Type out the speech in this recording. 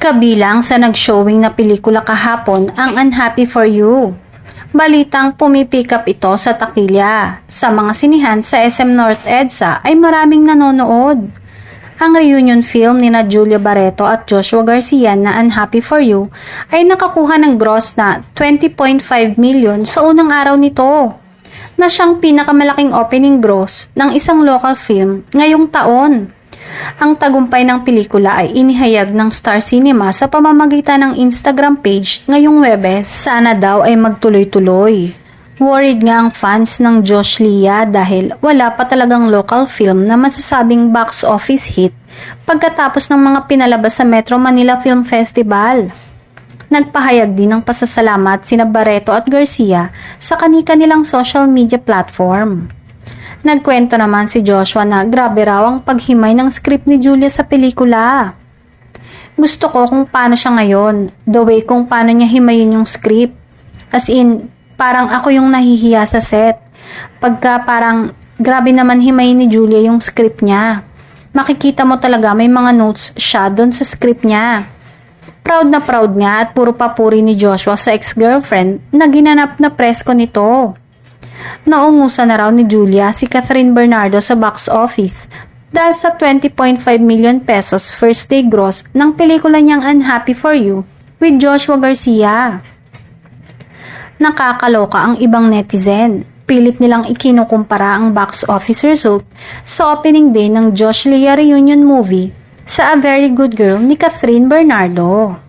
Kabilang sa nag-showing na pelikula kahapon ang Unhappy for You. Balitang pumipick up ito sa takilya. Sa mga sinihan sa SM North EDSA ay maraming nanonood. Ang reunion film ni na Julia Barreto at Joshua Garcia na Unhappy for You ay nakakuha ng gross na 20.5 million sa unang araw nito, na siyang pinakamalaking opening gross ng isang local film ngayong taon. Ang tagumpay ng pelikula ay inihayag ng Star Cinema sa pamamagitan ng Instagram page ngayong Huwebes. Sana daw ay magtuloy-tuloy. Worried nga ang fans ng Josh Lia dahil wala pa talagang local film na masasabing box office hit pagkatapos ng mga pinalabas sa Metro Manila Film Festival. Nagpahayag din ng pasasalamat sina Barreto at Garcia sa kani-kanilang social media platform. Nagkwento naman si Joshua na grabe raw ang paghimay ng script ni Julia sa pelikula. Gusto ko kung paano siya ngayon, the way kung paano niya himayin yung script. As in, parang ako yung nahihiya sa set. Pagka parang grabe naman himayin ni Julia yung script niya. Makikita mo talaga may mga notes siya doon sa script niya. Proud na proud nga at puro papuri ni Joshua sa ex-girlfriend na ginanap na presko nito. Naungusan na raw ni Julia si Catherine Bernardo sa box office dahil sa 20.5 million pesos first day gross ng pelikula niyang Unhappy for You with Joshua Garcia. Nakakaloka ang ibang netizen. Pilit nilang ikinukumpara ang box office result sa opening day ng Josh Lia reunion movie sa A Very Good Girl ni Catherine Bernardo.